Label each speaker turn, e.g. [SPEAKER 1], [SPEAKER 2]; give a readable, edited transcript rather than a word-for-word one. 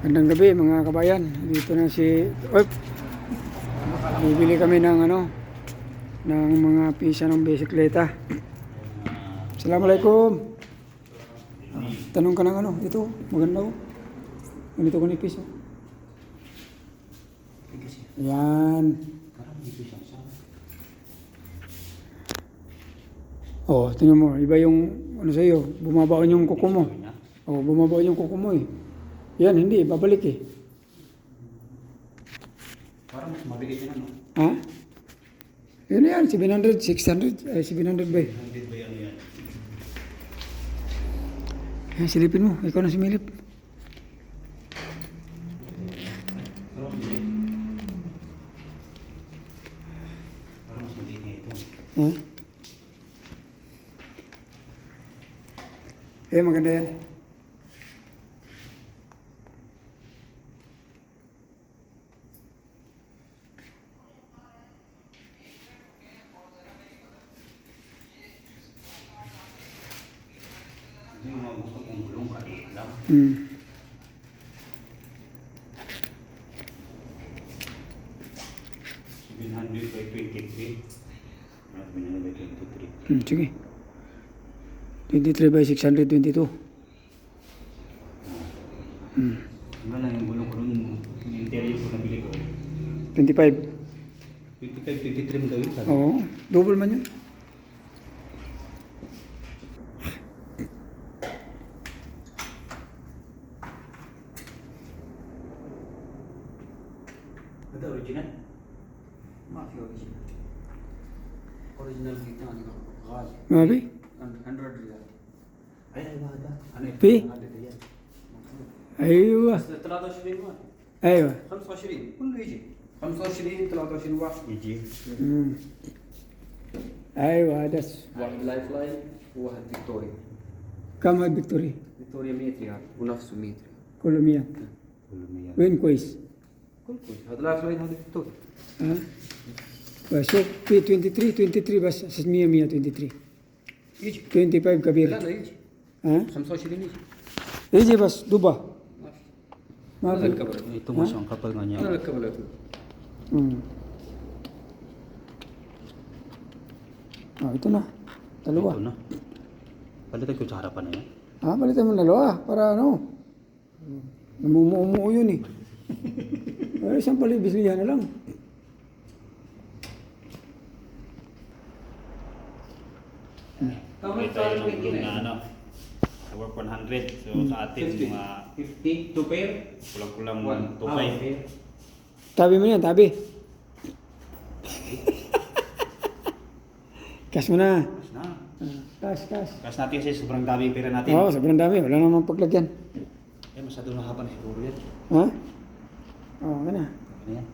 [SPEAKER 1] Magandang gabi mga kabayan. Dito na si bibili kami ng ng mga pisa ng bisikleta. Assalamualaikum. Tanong ka ng ito, maganda oh. Ganito ko ni piso. Yan. Oh, tingnan mo, iba yung sa iyo, bumabaon yung kuko mo. Oh, bumabaon yung kuko mo eh. Yan, hindi, babalik eh.
[SPEAKER 2] Parang mas mabilis yun, ano?
[SPEAKER 1] Ha? Yun yan, 700, 600, 700 ba eh.
[SPEAKER 2] 100 ba yan yan?
[SPEAKER 1] Yan, silipin mo, ikaw na similip.
[SPEAKER 2] Parang mas mabilis nga ito.
[SPEAKER 1] Ha? Maganda yan.
[SPEAKER 2] Yung mga gusto kong gulong, kaliit lang. 700 by 23. 700 by 23.
[SPEAKER 1] Sige. 23 by 622.
[SPEAKER 2] Ano lang yung gulong ko nun, yung interior ko nabili ko.
[SPEAKER 1] 25.
[SPEAKER 2] 25, 23 mo gawin sabi.
[SPEAKER 1] Oo, double man yun.
[SPEAKER 2] Ito original?
[SPEAKER 3] ما في اوريجينال اوريجينال في ثاني غالي
[SPEAKER 1] ما في؟
[SPEAKER 3] 100 ريال
[SPEAKER 2] Ay, hada. Ano yun?
[SPEAKER 1] في؟
[SPEAKER 2] Hada yan.
[SPEAKER 1] ايوه
[SPEAKER 3] بس 23 ما
[SPEAKER 1] ايوه
[SPEAKER 3] 25 كله يجي 25 23 واحد
[SPEAKER 2] Gigi.
[SPEAKER 1] مم. ايوه هذا
[SPEAKER 3] واحد لايف لاين وواحد فيكتوريا
[SPEAKER 1] كم هذا فيكتوري؟
[SPEAKER 3] فيكتوريا 100 ريال ونفسه 100 ريال
[SPEAKER 1] كله 100.
[SPEAKER 2] Ulo mo yan.
[SPEAKER 1] وين كويس؟
[SPEAKER 3] كل كويس هذا لايف لاين هذا فيكتوريا
[SPEAKER 1] ها؟ بشوف في 23 بس 600 123.
[SPEAKER 3] يجي
[SPEAKER 1] 25 كبير.
[SPEAKER 3] لا يجي
[SPEAKER 1] ها؟
[SPEAKER 3] 25 يجي
[SPEAKER 1] يجي بس دوبا
[SPEAKER 3] ما
[SPEAKER 1] ما
[SPEAKER 3] في هذا
[SPEAKER 1] في.
[SPEAKER 3] الكبر
[SPEAKER 2] Ito mas ang kapal nga niya.
[SPEAKER 3] هذا الكبر
[SPEAKER 1] مم. ito na. Dalawa.
[SPEAKER 2] Ito na. Palitan ko sa harapan na yan.
[SPEAKER 1] Palitan mo na dalawa para namumuo yun eh. Isang palibislihan na lang.
[SPEAKER 2] May tayo ng gulong na worth 100. So sa atin mga
[SPEAKER 3] 50 2 pair
[SPEAKER 2] kulang-kulang
[SPEAKER 3] One.
[SPEAKER 2] 2.5.
[SPEAKER 1] Tabi mo yan, tabi. Cash mo na.
[SPEAKER 2] Mas na.
[SPEAKER 1] Cash.
[SPEAKER 2] Kasi natin kasi sobrang dami yung pera natin.
[SPEAKER 1] Oo, sobrang dami. Wala namang paglagyan.
[SPEAKER 2] Eh, masyado na haba na siguro yan.
[SPEAKER 1] Ha? Oo, ano na.
[SPEAKER 2] Ano yan?